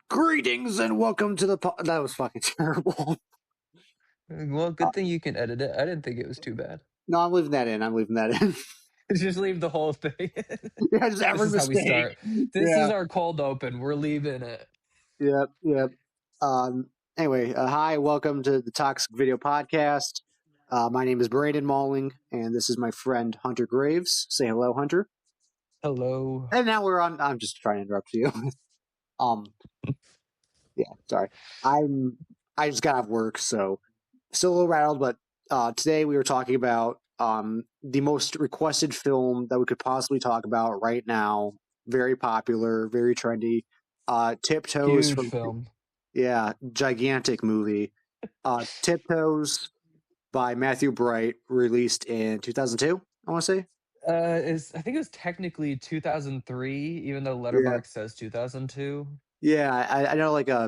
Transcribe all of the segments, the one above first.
Greetings and welcome to the that was fucking terrible. Well, Uh, good thing you can edit it. I didn't think it was too bad. no, I'm leaving that in. I'm leaving that in. Just leave the whole thing. Yeah, just This every is how we mistake. start. This is Yeah, our cold open. We're leaving it. yep, yep. Anyway, hi, welcome to the Toxic Video Podcast. My name is Brandon Malling, and this is my friend Hunter Graves. Say hello, Hunter. Hello. And now we're on. I'm just trying to interrupt you. um, yeah, sorry. I just got off work, so still a little rattled. But today we were talking about the most requested film that we could possibly talk about right now. Very popular, very trendy. Tiptoes Huge from film. gigantic movie. Tiptoes by Matthew Bright, released in 2002. I want to say. I think it was technically 2003, even though Yeah, Letterboxd says 2002. yeah. I know. Like they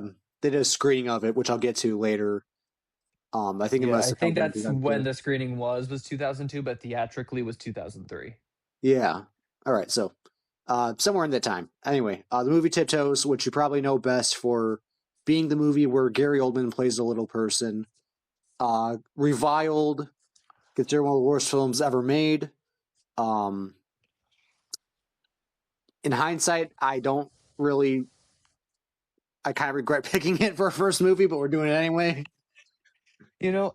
did a screening of it, which I'll get to later. I think it Yeah, must I have come think out in that's when 2002. the screening was 2002, but theatrically was 2003. Yeah. All right. So, somewhere in that time. Anyway, the movie Tiptoes, which you probably know best for being the movie where Gary Oldman plays a little person, reviled, considered one of the worst films ever made. Um, in hindsight, I kind of regret picking it for a first movie, but we're doing it anyway. You know,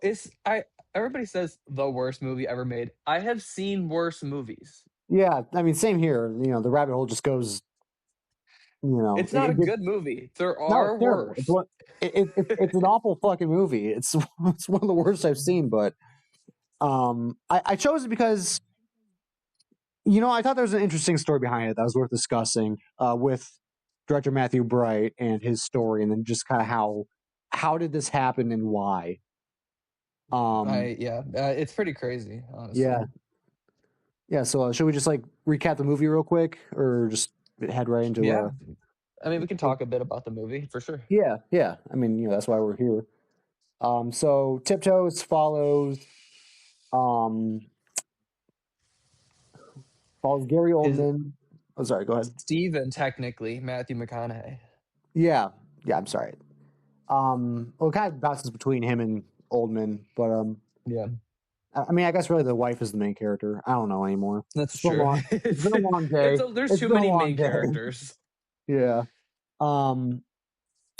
everybody says the worst movie ever made. I have seen worse movies. Yeah. I mean, same here. The rabbit hole just goes, It's not a good movie. There no, are it's terrible. worse. It's an awful fucking movie. It's one of the worst I've seen, but I chose it because I thought there was an interesting story behind it that was worth discussing with director Matthew Bright and his story, and then just kind of how did this happen and why. It's pretty crazy, honestly. Yeah, yeah. So should we just like recap the movie real quick, or just head right into Yeah, I mean, we can talk a bit about the movie for sure. yeah. I mean, that's why we're here. So Tiptoes um follows Gary Is Oldman. Oh, sorry. Go ahead. Steven technically Matthew McConaughey? Yeah, yeah. I'm sorry. Well, it kind of bounces between him and Oldman, but Yeah, I mean, I guess really the wife is the main character. I don't know anymore. that's It's been a true. long. It's been a long day. There's It's too been a many long main day. characters. Yeah. Um,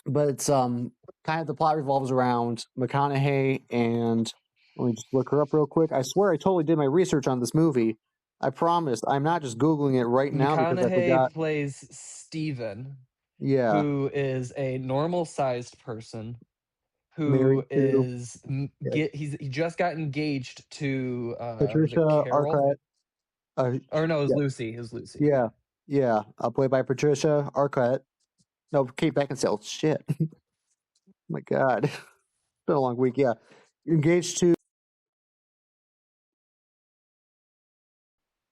but it's kind of the plot revolves around McConaughey and let me just look her up real quick. I swear I totally did my research on this movie. I promised. I'm not just googling it right now because I McConaughey forgot. plays Steven, Yeah, who is a normal-sized person married who to is yeah, he just got engaged to was it Patricia Carol? Arquette. Or no, it was Yeah, Lucy. It was Lucy. yeah, yeah. Played by Patricia Arquette. No, Kate Beckinsale. Shit. Oh my God. It's been a long week. Yeah. Engaged to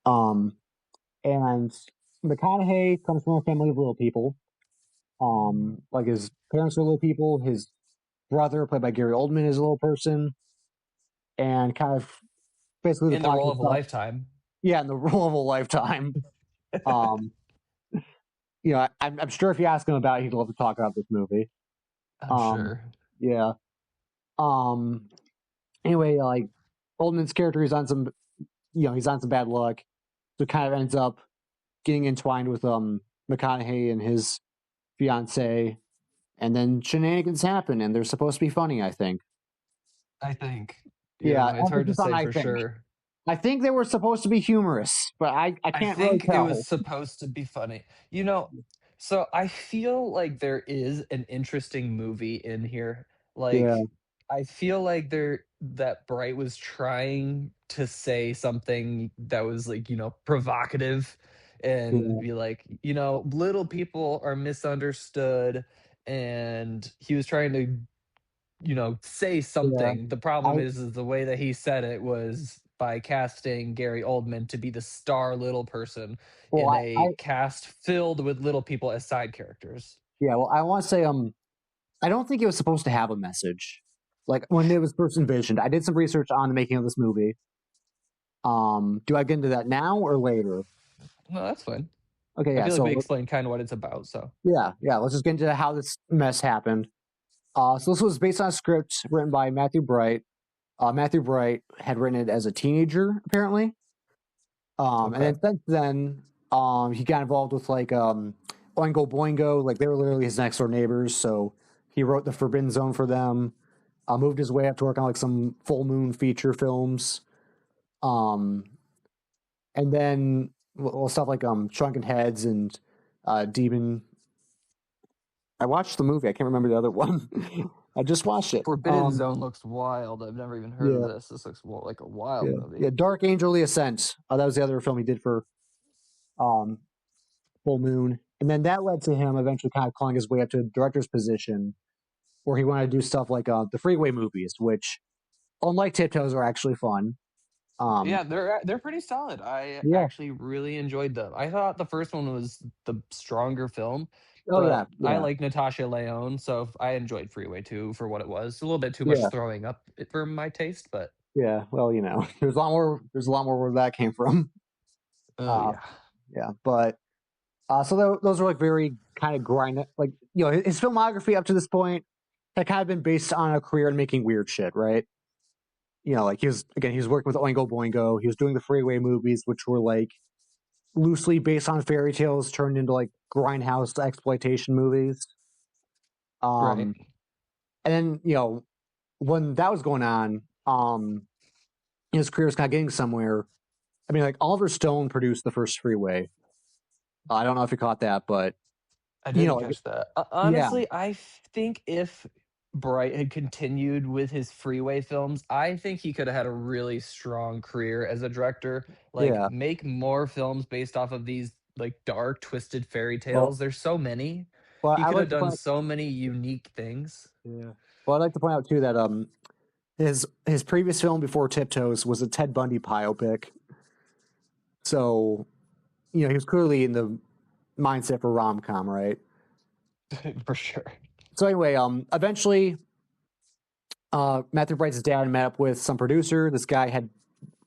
um and McConaughey comes from a family of little people. Like his parents are little people, his brother, played by Gary Oldman, is a little person, and kind of basically the In the plot role kicks of a off. lifetime. Yeah, in the role of a lifetime. Um, I'm sure if you ask him about it, he'd love to talk about this movie. I'm Um, sure. yeah. Um, anyway, like Oldman's character is on some he's on some bad luck. So it kind of ends up getting entwined with McConaughey and his fiance, and then shenanigans happen, and they're supposed to be funny. I think. I think. Yeah, It's hard to emphasis on say I for think. sure. I think they were supposed to be humorous, but I I can't really think it was tell. supposed to be funny. You know, so I feel like there is an interesting movie in here. Yeah, Like, I feel like that Bright was trying to say something that was like, provocative and yeah, be like, little people are misunderstood. And he was trying to say yeah. something. The problem I is the way that he said it was by casting Gary Oldman to be the star little person well, in I a cast filled with little people as side characters. yeah. Well, I want to say I don't think it was supposed to have a message. Like when it was first envisioned, I did some research on the making of this movie. Do I get into that now or later? No, that's fine. Okay, I yeah. feel like we So explained kind of what it's about. So yeah. Let's just get into how this mess happened. So this was based on a script written by Matthew Bright. Matthew Bright had written it as a teenager, apparently. And okay, then since then, he got involved with like Oingo Boingo, like they were literally his next door neighbors. So he wrote the Forbidden Zone for them. Moved his way up to work on like some full moon feature films. Um, and then stuff like Shrunken Heads and Demon. I watched the movie. I can't remember the other one. I just watched it. Forbidden Zone looks wild. I've never even heard of Yeah, this. This looks like a wild yeah. movie. Dark Angel: The Ascent. That was the other film he did for um, Full Moon, and then that led to him eventually kind of clawing his way up to a director's position, where he wanted to do stuff like the Freeway movies, which, unlike Tiptoes, are actually fun. Um, Yeah, they're pretty solid. I yeah. actually really enjoyed them. I thought the first one was the stronger film, Oh yeah, but I yeah, like Natasha Leone, so I enjoyed Freeway 2 for what it was. A little bit too much yeah, throwing up for my taste, but yeah. Well, there's a lot more. There's a lot more where that came from. oh Uh, yeah. yeah, but so those are like very kind of grind. Like his filmography up to this point had kind of been based on a career in making weird shit, right? Like he was working with Oingo Boingo. He was doing the Freeway movies, which were like loosely based on fairy tales turned into like grindhouse exploitation movies. Right. Um, and then when that was going on, his career was kind of getting somewhere. I mean, like Oliver Stone produced the first Freeway. I don't know if you caught that, but I didn't like, catch that. yeah, Honestly, I think if Bright had continued with his Freeway films, I think he could have had a really strong career as a director. Like, yeah. make more films based off of these like dark, twisted fairy Well, tales. There's so many. well, He I could like have to done point. so many unique things. Yeah. Well, I'd like to point out too that his previous film before Tiptoes was a Ted Bundy biopic. So he was clearly in the mindset for rom com, right? For sure. So anyway, eventually, Matthew Bright's dad met up with some producer. This guy had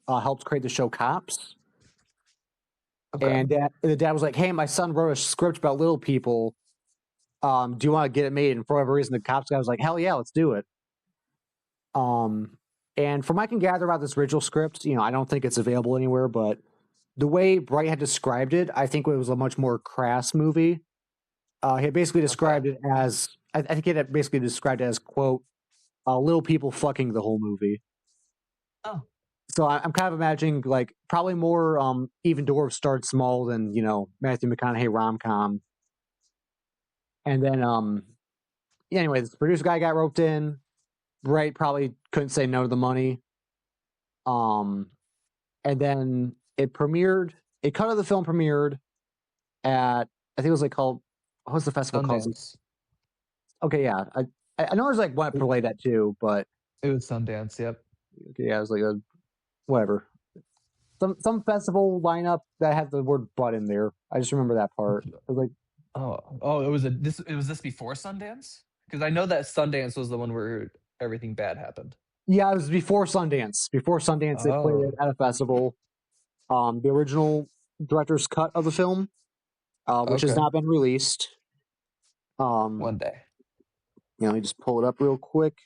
helped create the show Cops, Okay. and the dad was like, "Hey, my son wrote a script about little people. Do you want to get it made?" And for whatever reason, the Cops guy was like, "Hell yeah, let's do it." Um, and from what I can gather about this original script, I don't think it's available anywhere, but the way Bright had described it, I think it was a much more crass movie. He had basically Okay. described it as, I think he had basically described it as, quote, little people fucking the whole movie. Oh. So I'm kind of imagining like probably more even dwarfs start small than Matthew McConaughey rom com, and then yeah, anyway, this producer guy got roped in. Bright probably couldn't say no to the money. Um, and then it premiered. A cut of the film premiered at, I think it was like called, what's the festival called? Sundance. Okay, yeah, I know there's like one It, play that too, but it was Sundance. Yep. yeah, it was like a whatever. Some festival lineup that had the word "butt" in there. I just remember that part. It was like, Oh, it was this before Sundance? Because I know that Sundance was the one where everything bad happened. yeah, it was before Sundance. Before Sundance, they played it Oh, at a festival. The original director's cut of the film, which has okay. not been released. Um, One day. you just pull it up real quick.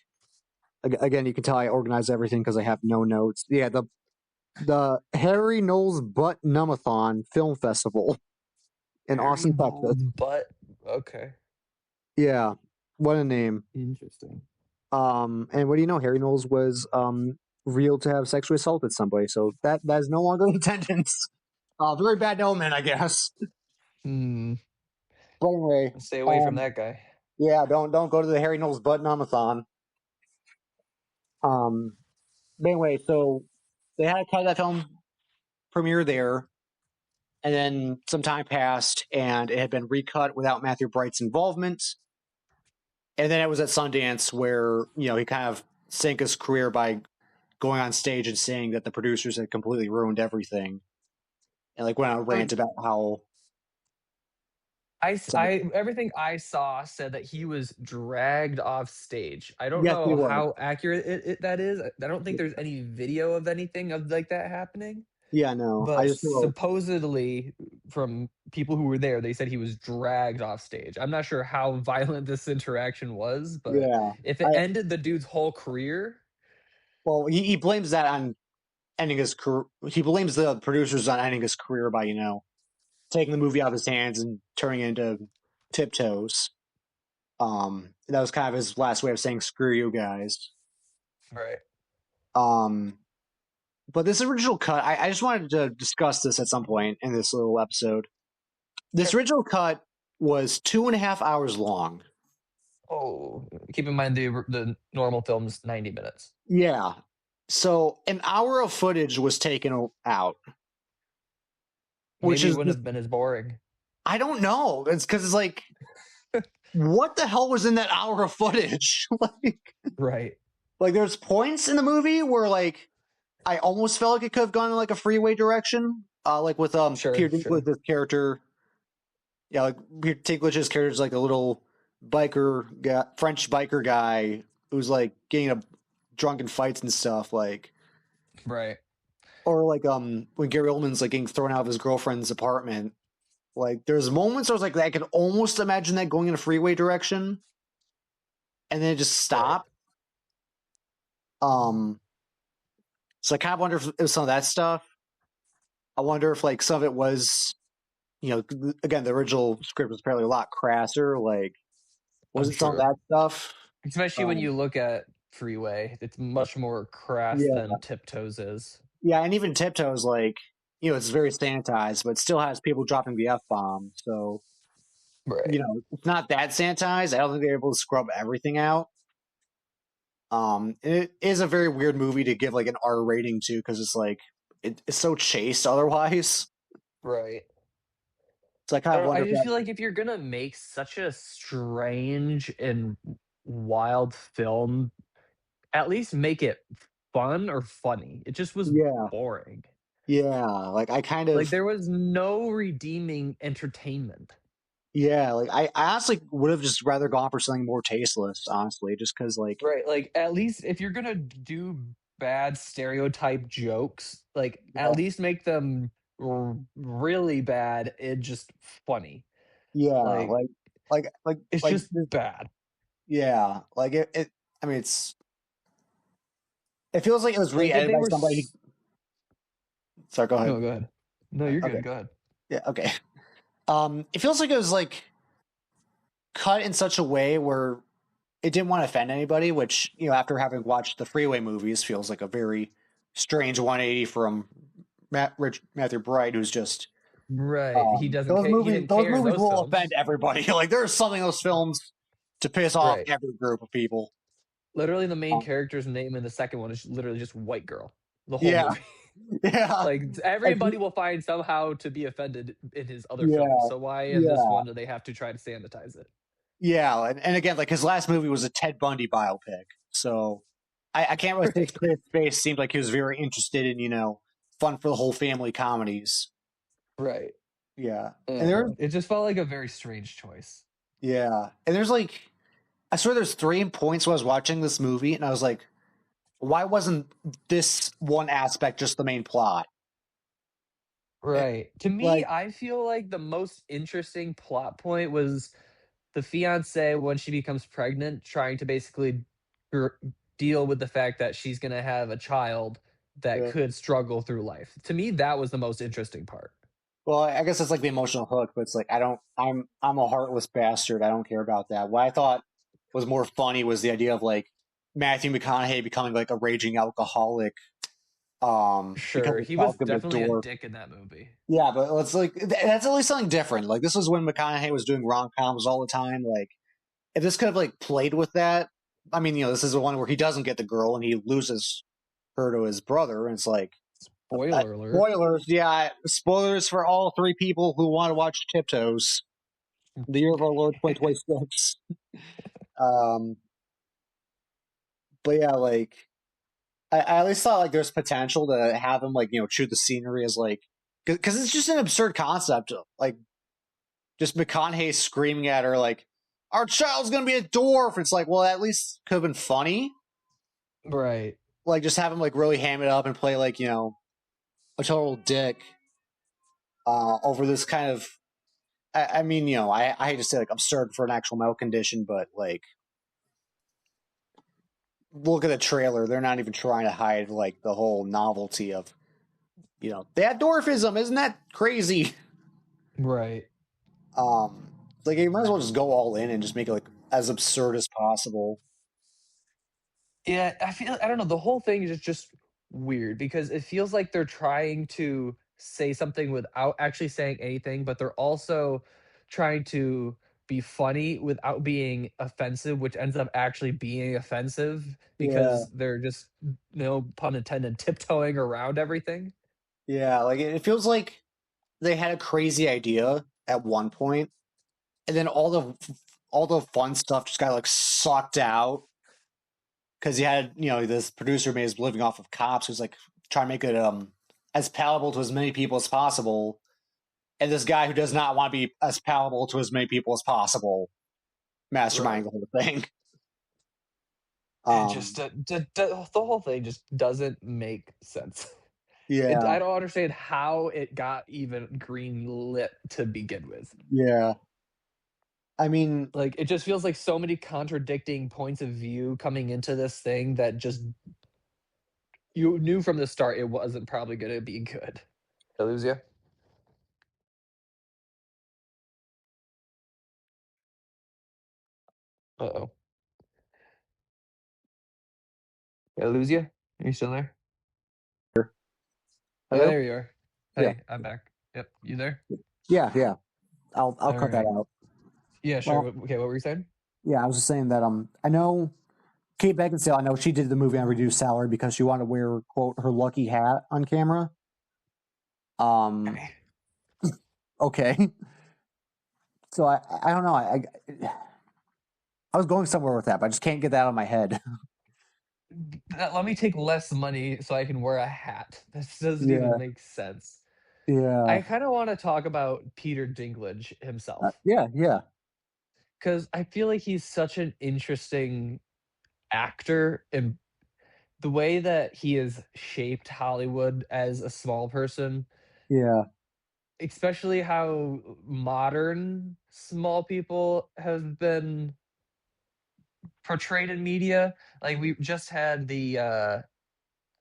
Again, you can tell I organize everything because I have no notes. Yeah, the Harry Knowles Butt Numathon Film Festival in Harry Austin, Texas. Knowles butt. Okay. Yeah, what a name. Interesting. And what do you know? Harry Knowles was reeled to have sexually assaulted somebody, so that is no longer in attendance. Very bad omen, I guess. Hmm. But anyway, Stay away from that guy. yeah, don't go to the Harry Knowles Butt Numathon. Um, but anyway, so they had a cut of that film premiere there, and then some time passed, and it had been recut without Matthew Bright's involvement. And then it was at Sundance where he kind of sank his career by going on stage and saying that the producers had completely ruined everything, and like went on a So rant about how. everything I saw said that he was dragged off stage. I don't Yes, he know was. how accurate that is. I don't think there's any video of anything of like that happening. Yeah, no, I But just know. supposedly, from people who were there, they said he was dragged off stage. I'm not sure how violent this interaction was, but Yeah, if it I ended the dude's whole career, well, he blames that on ending his career. He blames the producers on ending his career by taking the movie out of his hands and turning it into Tiptoes. That was kind of his last way of saying "screw you guys." right? Um, but this original cut, I just wanted to discuss this at some point in this little episode. This Sure. original cut was 2.5 hours long. Oh, keep in mind the normal film's 90 minutes. Yeah. So an hour of footage was taken out, which Maybe it is wouldn't have been as boring. I don't know. It's because it's like, what the hell was in that hour of footage? Right. Like there's points in the movie where like I almost felt like it could have gone in like a freeway direction. Like with Sure, Peter sure. Dinklage's character. Yeah, like Peter Dinklage's character is like a little biker guy, French biker guy who's like getting a drunk in fights and stuff. Like Right. or like when Gary Oldman's like getting thrown out of his girlfriend's apartment. Like there's moments where I was like I could almost imagine that going in a freeway direction and then it just Right. stop. Um so I kind of wonder if it was some of that stuff. I wonder if like some of it was again the original script was apparently a lot crasser. Like was I'm it some of sure. that stuff? Especially when Um you look at Freeway, it's much more crass yeah. than Tiptoes is. Yeah, and even Tiptoes like it's very sanitized, but still has people dropping the F bomb. So, Right. it's not that sanitized. I don't think they're able to scrub everything out. It is a very weird movie to give like an R rating to because it's like it's so chaste otherwise. Right. So I kind I of don't know, wonder I if just that feel like if you're gonna make such a strange and wild film, at least make it fun or funny. It just was yeah, boring. yeah, like I kind Like of there was no redeeming entertainment. yeah, like I honestly would have just rather gone for something more tasteless, honestly, just because like Right. Like at least if you're gonna do bad stereotype jokes, like yeah, at least make them really bad and just funny. yeah, Like it's like just bad. yeah, like it I mean it feels like it was Like if re-edited they by were somebody. Sorry, go ahead. no, go ahead. No, you're Okay, good. Go ahead. yeah, okay. It feels like it was like cut in such a way where it didn't want to offend anybody, which after having watched the Freeway movies, feels like a very strange 180 from Matthew Bright, who's just Right. He doesn't those care. He movies. didn't Those care in movies those will offend films. everybody. Like there's something in those films to piss off Right. every group of people. Literally, the main Um, character's name in the second one is literally just white girl. The whole yeah, movie. yeah, Like like, everybody will find somehow to be offended in his other films. yeah, So why in this yeah, one do they have to try to sanitize it? yeah. And again, like his last movie was a Ted Bundy biopic, so I can't really say his Right. creative space seemed like he was very interested in fun for the whole family comedies. Right. Yeah, I and don't there's know. It just felt like a very strange choice. yeah, and there's like I swear there's three points when I was watching this movie, and I was like, why wasn't this one aspect just the main plot? It, Right. To me, like, I feel like the most interesting plot point was the fiance when she becomes pregnant, trying to basically gr- deal with the fact that she's going to have a child that uh, could struggle through life. To me, that was the most interesting part. well, I guess it's like the emotional hook, but it's like I don't. I'm a heartless bastard. I don't care about that. What I thought was more funny was the idea of like Matthew McConaughey becoming like a raging alcoholic, because Sure, of he was talking to definitely a dwarf. dick in that movie. Yeah, but it's like that's at least something different. Like this was when McConaughey was doing rom coms all the time. Like if this could have like played with that, I mean, this is the one where he doesn't get the girl and he loses her to his brother, and it's like Spoiler alert. spoilers. Yeah, spoilers for all three people who want to watch Tiptoes, the year of our Lord 2026. Um, but yeah, like I at least thought like there's potential to have him like chew the scenery as like because it's just an absurd concept. Like just McConaughey screaming at her like, "Our child's gonna be a dwarf." It's like, well, at least could have been funny. Right. Like just have him like really ham it up and play like a total dick over this kind of. I mean, I hate to say like absurd for an actual medical condition, but like look at the trailer. They're not even trying to hide like the whole novelty of they had dwarfism. Isn't that crazy? Right. Like you might as well just go all in and just make it like as absurd as possible. Yeah, I don't know, the whole thing is just weird because it feels like they're trying to say something without actually saying anything, but they're also trying to be funny without being offensive, which ends up actually being offensive Yeah, because they're just, no pun intended, tiptoeing around everything. yeah. Like it feels like they had a crazy idea at one point, and then all the fun stuff just got like sucked out because you had this producer made his living off of cops who's like trying to make it as palatable to as many people as possible, and this guy who does not want to be as palatable to as many people as possible masterminding Right. the whole thing. It just Um, the whole thing just doesn't make sense. yeah, I don't understand how it got even green lit to begin with. yeah. I mean, Like, it just feels like so many contradicting points of view coming into this thing that just, you knew from the start it wasn't probably gonna be good. Did I lose you? Uh-oh. Did I lose you? Are you still there? Oh, hello. there you are. Yeah, Hey, I'm back. Yep, you there? yeah, yeah. I'll cut that Alright. out. Yeah, sure. Well, Okay, what were you saying? yeah, I was just saying that I know Kate Beckinsale. I know she did the movie on reduced salary because she wanted to wear quote her lucky hat on camera. Um, Okay. okay, so I don't know. I was going somewhere with that, but I just can't get that out of my head. Let me take less money so I can wear a hat. This doesn't even Yeah, make sense. yeah, I kinda wanna talk about Peter Dinklage himself, yeah, yeah, because I feel like he's such an interesting actor, and the way that he has shaped Hollywood as a small person, yeah, especially how modern small people have been portrayed in media. Like, we just had the,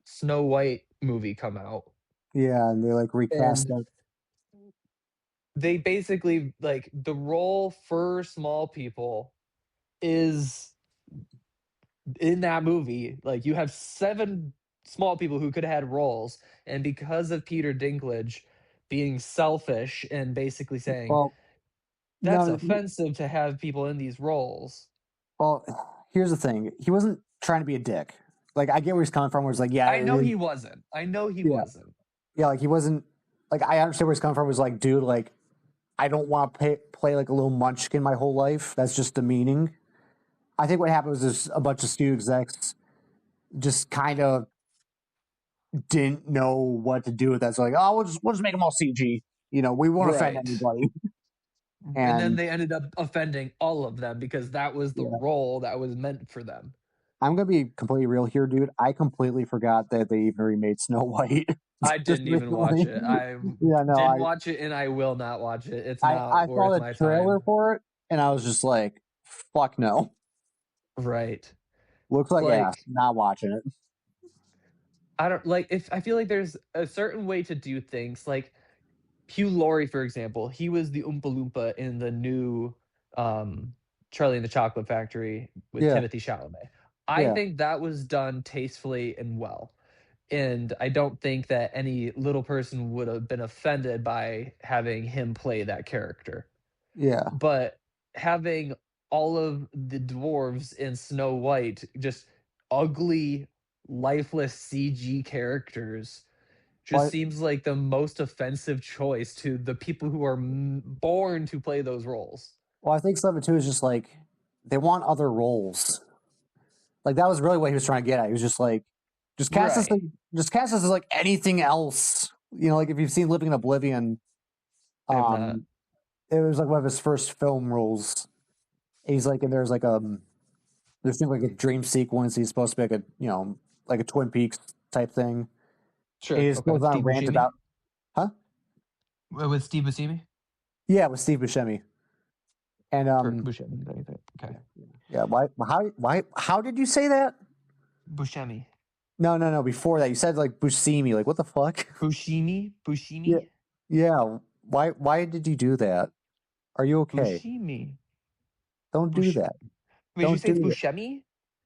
Snow White movie come out, yeah. And they like recast and that. they basically, like, the role for small people is in that movie, like, you have 7 small people who could have had roles, and because of Peter Dinklage being selfish and basically saying, Well, "That's no, offensive to have people in these roles." well. Here's the thing. He wasn't trying to be a dick. Like I get where he's coming from. Where it's like, yeah, I it know is, he wasn't. I know he yeah, wasn't. yeah. Like he wasn't. Like I understand where he's coming from. Was like, dude, like I don't want to play like a little munchkin my whole life. That's just demeaning. I think what happened was just a bunch of studio execs just kind of didn't know what to do with that. So like, oh, we'll just make them all CG. We won't offend Right. anybody. And then And they ended up offending all of them because that was the yeah, role that was meant for them. I'm gonna be completely real here, dude. I completely forgot that they even remade Snow White I just didn't even watch recently. it. I Yeah, no, didn't watch it, and I will not watch it. It's not I saw worth the my trailer time. for it and I was just like, fuck no. Right. Looks like ass. Like, Not watching it. I don't like, if I feel like there's a certain way to do things. Like, Hugh Laurie, for example, he was the Oompa Loompa in the new Charlie and the Chocolate Factory with Yeah, Timothy Chalamet. I yeah, think that was done tastefully and well. And I don't think that any little person would have been offended by having him play that character. yeah. But having all of the dwarves in Snow White just ugly, lifeless CG characters just Well, seems like the most offensive choice to the people who are born to play those roles. I think some of it too is just like they want other roles. Like that was really what he was trying to get at. He was just like, Right. just cast us as like anything else. Like if you've seen Living in Oblivion, I have not. um, it was like one of his first film roles. He's like, and there's like there's like a dream sequence. He's supposed to be like a like a Twin Peaks type thing. And Sure. he just Okay. goes on Steve rant about Buscemi. With Steve Buscemi? Yeah, with Steve Buscemi. And Or Buscemi, I think. Okay. yeah. How did you say that? Buscemi. No. Before that, you said like Buscemi. Like what the fuck? Bushimi? Yeah, Bushimi? yeah. Why did you do that? Are you okay? Bushimi. Don't do Bush. that. Wait, did you Don't say do it's that. Buscemi?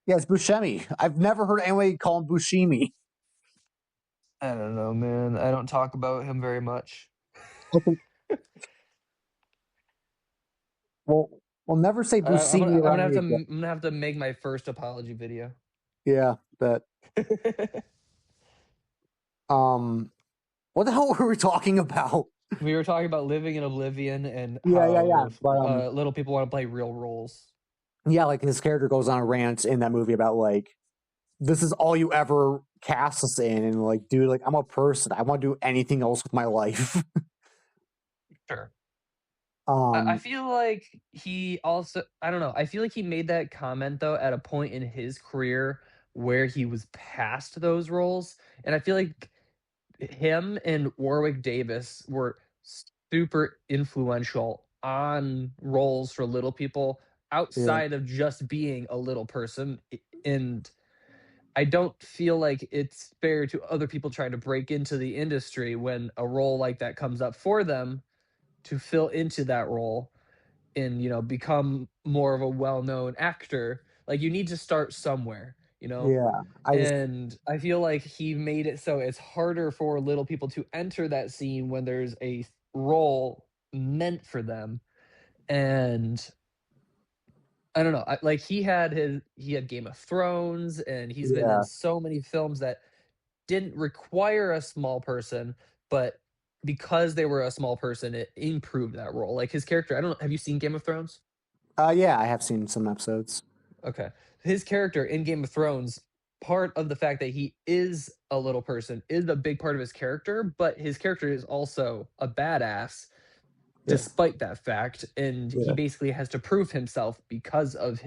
Yes, Buscemi. I've never heard anybody call him Buscemi. I don't know, man. I don't talk about him very much. Okay. Well, we'll never say Buscemi I'm gonna around have me to again. I'm gonna have to make my first apology video. Yeah, but um, what the hell were we talking about? We were talking about living in oblivion and Yeah. how But little people want to play real roles. yeah, like his character goes on a rant in that movie about like this is all you ever cast us in, and like, dude, like I'm a person. I want to do anything else with my life. Sure. I um, feel like he also, I don't know. I feel like he made that comment though at a point in his career where he was past those roles. And I feel like him and Warwick Davis were super influential on roles for little people yeah, outside of just being a little person. And I don't feel like it's fair to other people trying to break into the industry when a role like that comes up for them to fill into that role and become more of a well-known actor. Like you need to start somewhere. yeah. I just And I feel like he made it so it's harder for little people to enter that scene when there's a role meant for them. And I don't know, like he had Game of Thrones, and he's been in yeah. so many films that didn't require a small person, but because they were a small person, it improved that role. Like his character, I don't know, have you seen Game of Thrones? Yeah, I have seen some episodes. Okay. His character in Game of Thrones, part of the fact that he is a little person is a big part of his character, but his character is also a badass Yeah, despite that fact, and he yeah, basically has to prove himself because of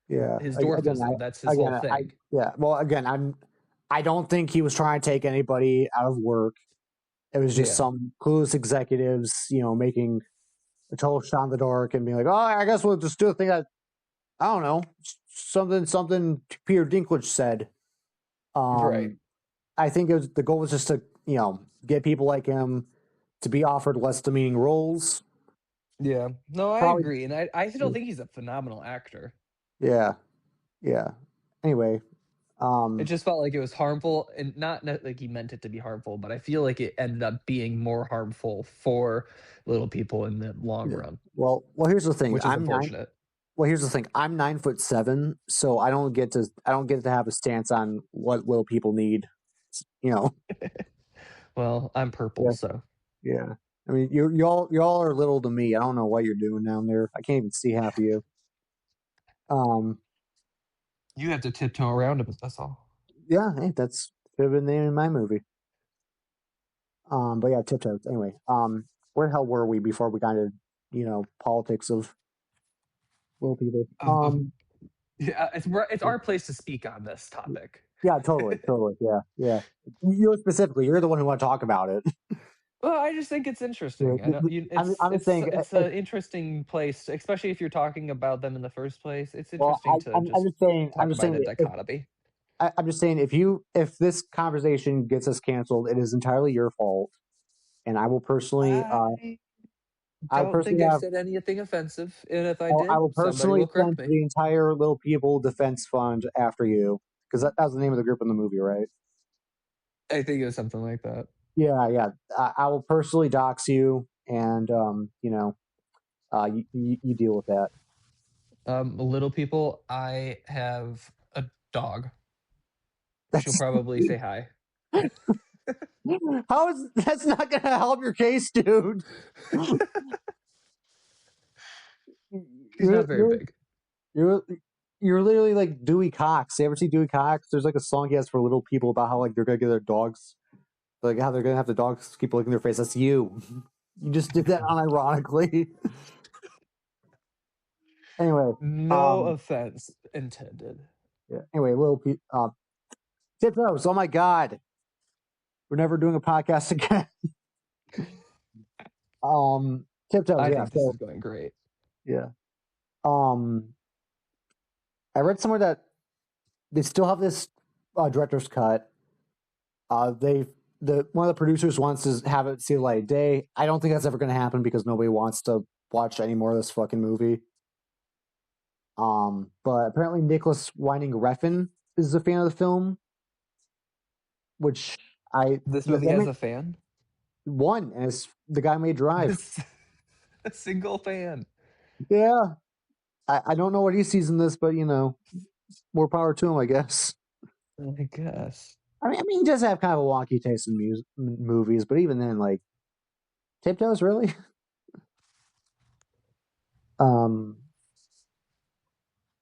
yeah. his Again, dwarfism. That's his whole I thing. yeah. Well, again, I don't think he was trying to take anybody out of work. It was just Yeah. some clueless executives, making a total shot in the dark and being like, "Oh, I guess we'll just do a thing that I don't know, something Peter Dinklage said." Right. Um, I think the goal was just to get people like him to be offered less demeaning roles. Yeah. No, I Probably, agree. And I still think he's a phenomenal actor. yeah, yeah. Anyway, It um, just felt like it was harmful, and not like he meant it to be harmful, but I feel like it ended up being more harmful for little people in the long yeah. run, Well, here's the thing. which is unfortunate. Well, here's the thing. I'm 9'7", so I don't get to have a stance on what little people need. You know, Well, I'm purple, yeah, so yeah. I mean, y'all are little to me. I don't know what you're doing down there. I can't even see half of you. Um, you have to tiptoe around it, but that's all. yeah, hey, that's could have been the name of my movie. But yeah, Tiptoes. Anyway, where the hell were we before we got into politics of little people? Of Yeah, it's our place to speak on this topic. Yeah, totally. Yeah, yeah. You specifically, you're the one who want to talk about it. Well, I just think it's Yeah, interesting. I know I'm just saying. it's an interesting place, especially if you're talking about them in the first place. It's Well, interesting to I'm just just saying. I'm talk just about saying. a dichotomy. I'm just saying. If this conversation gets us canceled, it is entirely your fault, and I I will don't think personally I have, said anything offensive, and if I I did, will somebody personally will correct send me. the entire Little People Defense Fund after you because that was the name of the group in the movie, right? I think it was something like that. Yeah. I will personally dox you, and you deal with that. Little people, I have a dog. She'll That's probably say hi. how is that's not going to help your case, dude. She's not You're very you're big. you're you're literally like Dewey Cox. You ever see Dewey Cox? There's like a song he has for little people about how like they're gonna get their dogs, like how they're gonna have the dogs keep licking their face. That's you. You just did that unironically. Anyway, No um, offense intended. yeah. Anyway, Tiptoes. Oh my God, we're never doing a podcast again. Tiptoes, I yeah. think this So is going great. yeah. Um, I read somewhere that they still have this director's cut. They the one of the producers wants to have it see the light of day. I don't think that's ever going to happen because nobody wants to watch any more of this fucking movie. But apparently Nicholas Winding Refn is a fan of the film, which I This that, movie that has made a fan. one, and it's the guy made Drive. This a single fan. Yeah, I don't know what he sees in this, but more power to him, I guess. I guess. I mean, he does have kind of a wonky taste in movies, but even then, like Tiptoes, really. Um,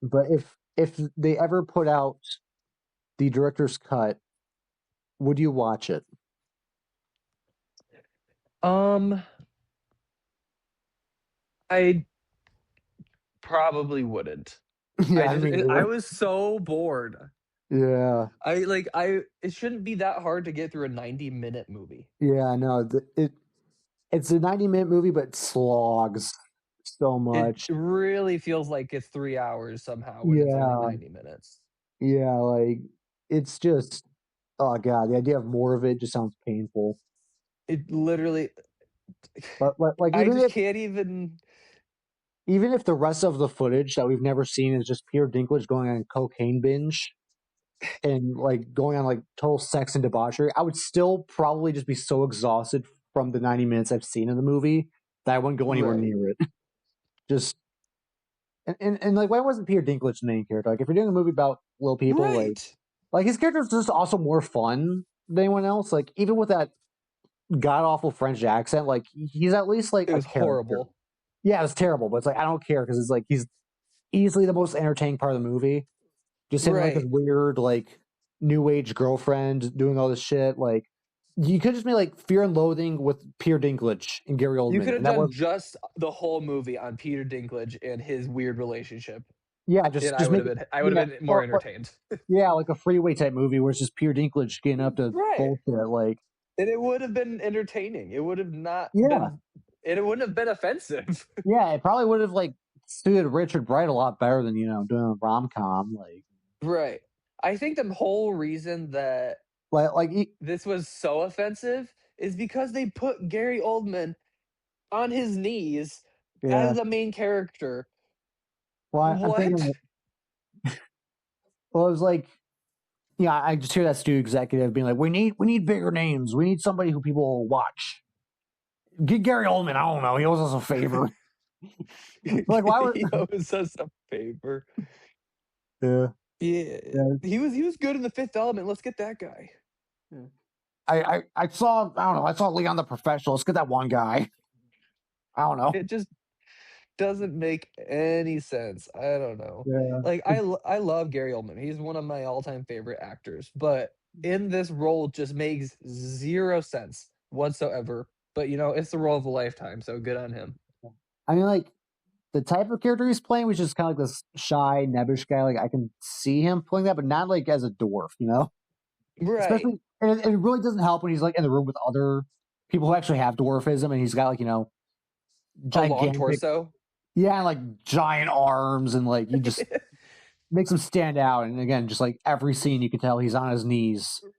but if they ever put out the director's cut, would you watch it? Um, I probably wouldn't. Yeah, I mean, I was so bored. yeah, It shouldn't be that hard to get through a 90-minute movie. yeah. No, it's a 90-minute movie, but it slogs so It much. really feels like it's 3 hours somehow when it's only Yeah, 90 minutes. yeah. Like it's just, oh god, the idea of more of it just sounds painful. It literally, But like I just can't even. even if the rest of the footage that we've never seen is just Peter Dinklage going on a cocaine binge and like going on like total sex and debauchery, I would still probably just be so exhausted from the 90 minutes I've seen in the movie that I wouldn't go anywhere Right. near it. Just and like why wasn't Peter Dinklage the main character? Like if you're doing a movie about little people, Right. like his character is just also more fun than anyone else. Like even with that god awful French accent, like he's at least like It a was character. horrible. Yeah, it's terrible, but it's like I don't care because it's like he's easily the most entertaining part of the movie. Just him and like his Right. weird like new age girlfriend doing all this shit. Like you could just be like Fear and Loathing with Peter Dinklage and Gary You could Oldman, have and that done was just the whole movie on Peter Dinklage and his weird relationship, yeah, and just make it I would yeah, have been more entertained. yeah, like a freeway type movie where it's just Peter Dinklage getting up to Right. bullshit. Like And it would have been entertaining. It would have not yeah, been, and it wouldn't have been offensive. yeah, it probably would have like suited Richard Bright a lot better than doing a rom com. Right. I think the whole reason that Like this was so offensive is because they put Gary Oldman on his knees yeah. as the main character. Well, I'm What? thinking. Well, it was like yeah, I just hear that studio executive being like, we need bigger names. We need somebody who people will watch. Get Gary Oldman. I don't know. He owes us a favor. Like, why would? He owes us a favor. Yeah, Yeah, yeah. he was good in the Fifth Element. Let's get that guy. Yeah. I saw. I don't know. I saw Leon the Professional. Let's get that one guy. I don't know. It just doesn't make any sense. I don't know. Yeah, I love Gary Oldman. He's one of my all-time favorite actors, but in this role just makes zero sense whatsoever. But it's the role of a lifetime, so good on him. I mean, like the type of character he's playing, which is kind of like this shy, nebbish guy. Like I can see him playing that, but not like as a dwarf. Right. Especially, and it really doesn't help when he's like in the room with other people who actually have dwarfism, and he's got like A long gigantic, torso. yeah, like giant arms, and like you just makes him stand out. And again, just like every scene, you can tell he's on his knees, and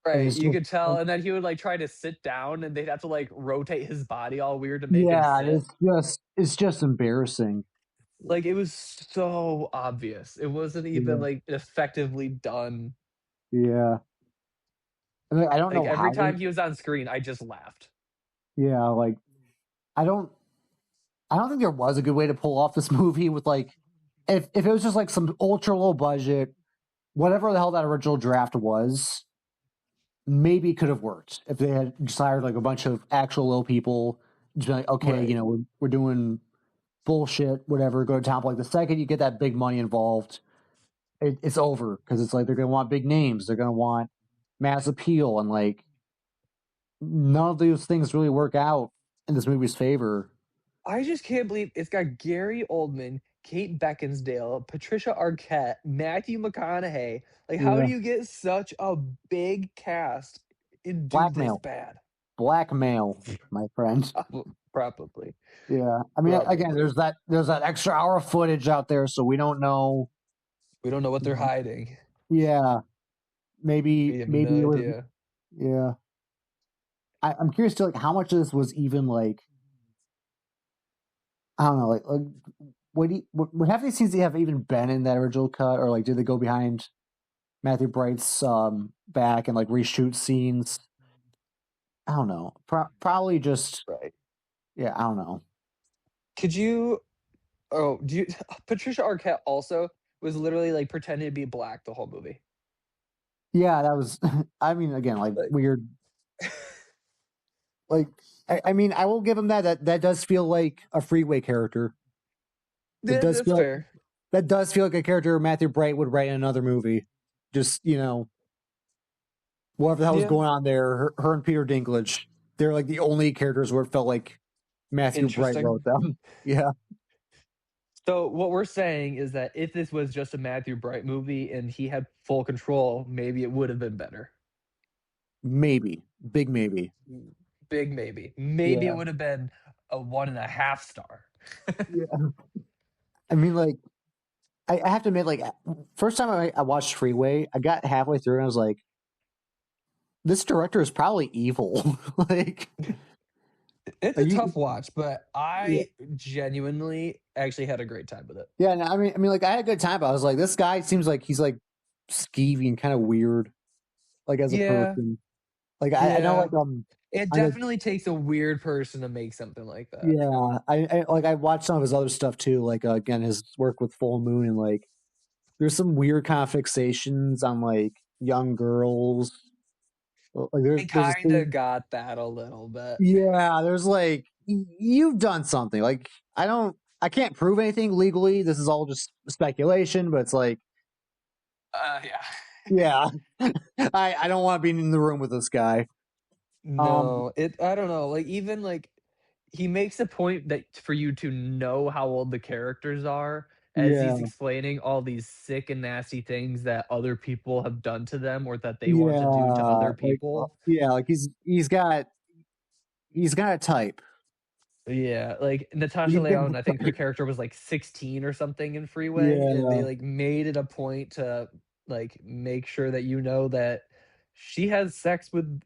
Right. it's You just could tell, and then he would try to sit down and they'd have to rotate his body all weird to make him yeah, sit. it's just embarrassing. It was so obvious. It wasn't even Yeah, effectively done. yeah. I mean, I don't know Every how they. time he was on screen, I just laughed. Yeah, like I don't. I don't think there was a good way to pull off this movie with like if it was just like some ultra low budget, whatever the hell that original draft was, maybe it could have worked if they had just hired like a bunch of actual little people. Just be like, okay, Right. we're doing bullshit, whatever. Go to town. But like the second you get that big money involved, it's over because it's like they're gonna want big names, they're gonna want mass appeal, and like none of those things really work out in this movie's favor. I just can't believe it's got Gary Oldman, Kate Beckinsdale, Patricia Arquette, Matthew McConaughey. How Yeah, do you get such a big cast and do this blackmail, bad? blackmail, my friend. Probably. Yeah, I mean, again, Probably. there's that extra hour of footage out there, so we don't know. We don't know what they're hiding. Yeah, We maybe have maybe no it was. idea. Yeah, I'm curious to like how much of this was even like I don't know like would half these scenes have even been in that original cut or like did they go behind Matthew Bright's back and like reshoot scenes? I don't know. Probably just Right. yeah. I don't know. Could you oh, do you Patricia Arquette also was literally like pretending to be black the whole movie. Yeah, that was. I mean, again, like Like weird. Like I mean, I will give him that does feel like a Freeway character. That yeah, does that's feel fair. that does feel like a character Matthew Bright would write in another movie. Just whatever the hell was Yeah. going on there. Her and Peter Dinklage, they're like the only characters where it felt like Matthew Bright wrote Interesting. them. Yeah, So what we're saying is that if this was just a Matthew Bright movie and he had full control, maybe it would have been better. maybe big maybe. Big maybe. Maybe it Yeah, would have been a 1.5 star. yeah. I mean, like I have to admit, like first time I watched Freeway, I got halfway through and I was like, this director is probably evil. like, It's are a you? tough watch, but Yeah, I genuinely actually had a great time with it. yeah. No, I mean, like I had a good time, but I was like, this guy seems like he's like skeevy and kind of weird, like as a Yeah, person. Like I know, yeah. like It I know, definitely takes a weird person to make something like that. yeah. I like I watched some of his other stuff too. Like again, his work with Full Moon and like there's some weird kind of fixations on like young girls. Like I there's a kind of scene. got that a little bit. Yeah, there's like you've done something. Like I can't prove anything legally. This is all just speculation, but it's like, Yeah. yeah, I don't want to be in the room with this guy. Um, No, I don't know. Like even like he makes a point that for you to know how old the characters are as he's yeah, explaining all these sick and nasty things that other people have done to them or that they want to do to yeah, other people. yeah, like he's got a type. Yeah, like Natasha He's got Lyonne, I a think her type. character was like 16 or something in Freeway, and they Yeah, like made it a point to like make sure that you know that she has sex with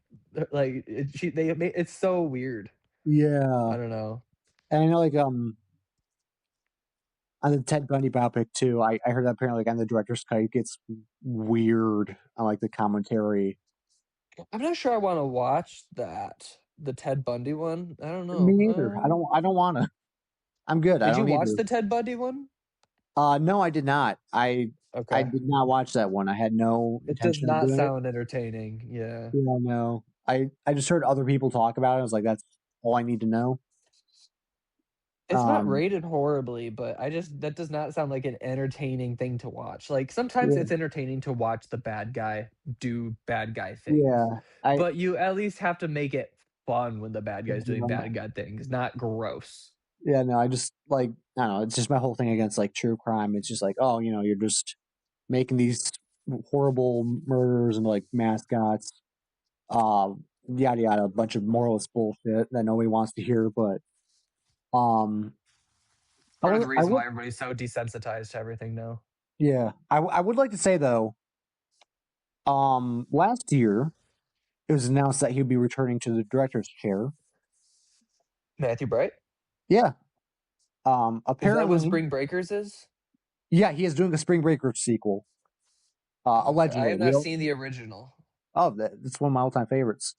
like it's so weird. yeah. I don't know. And I know like on the Ted Bundy biopic too. I heard that apparently like on the director's cut it gets weird on like the commentary. I'm not sure I want to watch that. The Ted Bundy one. I don't Me know. neither. I don't want to. I'm good. I Did you don't need watch to. the Ted Bundy one? No, I did not. I Okay. did not watch that one. I had no It does intention of not doing it. sound entertaining. Yeah. Yeah, no. I just heard other people talk about it. I was like, that's all I need to know. It's not Um, rated horribly, but that does not sound like an entertaining thing to watch. Like sometimes yeah, it's entertaining to watch the bad guy do bad guy things, yeah, I but you at least have to make it fun when the bad guy's doing yeah, bad guy things, not gross. yeah, no. I just like I don't know. It's just my whole thing against like true crime. It's just like, oh, you're just making these horrible murders and like mascots, uh, yada yada, a bunch of moralist bullshit that nobody wants to hear. But um, I Part of would, the I reason would, why everybody's so desensitized to everything now. yeah, I would like to say though, last year it was announced that he'd be returning to the director's chair. Matthew Bright? Yeah, Is that what apparently, Spring Breakers is? yeah, he is doing a Spring Breakers sequel. Okay, I Allegedly, have we not don't. seen the original. Oh, that's one of my all-time favorites.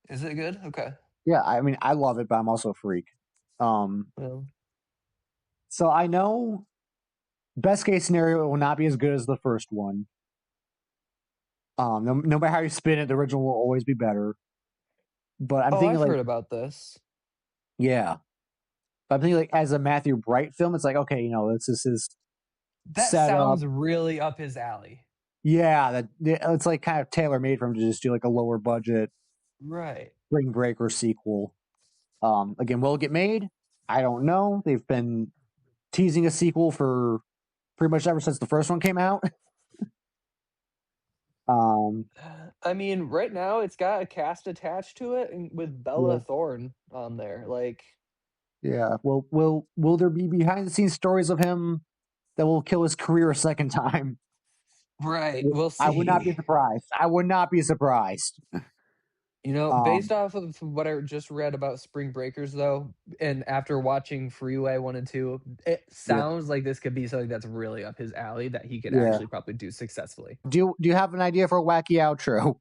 Is it good? Okay. Yeah, I mean, I love it, but I'm also a freak. Um, Well, so I know best case scenario, it will not be as good as the first one. No matter how you spin it, the original will always be better. But I'm oh, thinking I've like, heard about this. yeah, but I'm thinking like as a Matthew Bright film, it's like okay, this is his That setup. sounds really up his alley. Yeah, it's like kind of tailor made for him to just do like a lower budget Right. Spring Breaker sequel. Again, will it get made? I don't know. They've been teasing a sequel for pretty much ever since the first one came out. Um, I mean, right now it's got a cast attached to it and with yeah, Bella Thorne on there. Like, Yeah. Well, will there be behind the scenes stories of him that will kill his career a second time? Right, we'll I would not be see. surprised. I would not be surprised. You know, based Um. off of what I just read about Spring Breakers, though, and after watching Freeway 1 and 2, it Yeah. sounds like this could be something that's really up his alley that he could Yeah. actually probably do successfully. Do you have an idea for a wacky outro?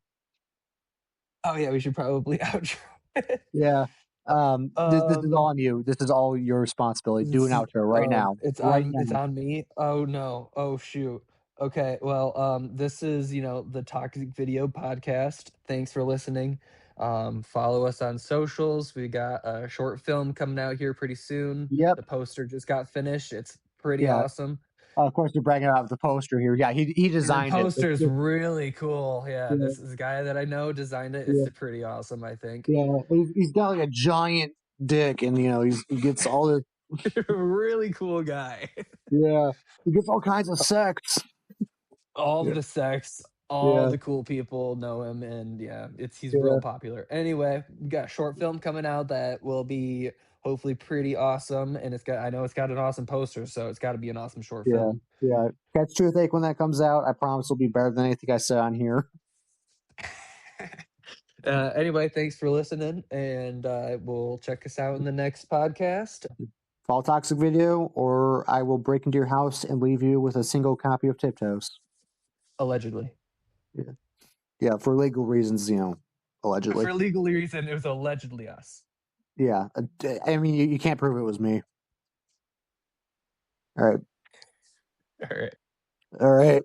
Oh, yeah, we should probably outro it. Yeah. This is all Um, on you. This is all your responsibility. Do an This is outro right now. Right it's now. on me? Oh, no. Oh, shoot. Okay, well, this is, the Toxic Video Podcast. Thanks for listening. Follow us on socials. We got a short film coming out here pretty soon. Yep. The poster just got finished. It's pretty Yeah. awesome. Of course, you're bragging about the poster here. Yeah, he The designed it. poster is really cool. Yeah, Yeah, this is a guy that I know designed it. yeah, It's pretty awesome, I think. yeah. He's got like a giant dick, and he gets all the Really cool guy. yeah, he gets all kinds of sex. All Yeah, the sex, all yeah, the cool people know him, and yeah, he's real yeah, popular. Anyway, we got a short film coming out that will be hopefully pretty awesome, and I know it's got an awesome poster, so it's got to be an awesome short yeah, film. yeah. Catch Truth Ache when that comes out. I promise it'll be better than anything I said on here. Anyway, thanks for listening, and we'll check us out in the next podcast. Follow Toxic Video, or I will break into your house and leave you with a single copy of Tiptoes. Allegedly, Yeah, yeah, for legal reasons, allegedly. for legal reason, it was allegedly us. Yeah, I mean, you can't prove it was me. All right, All right. all right.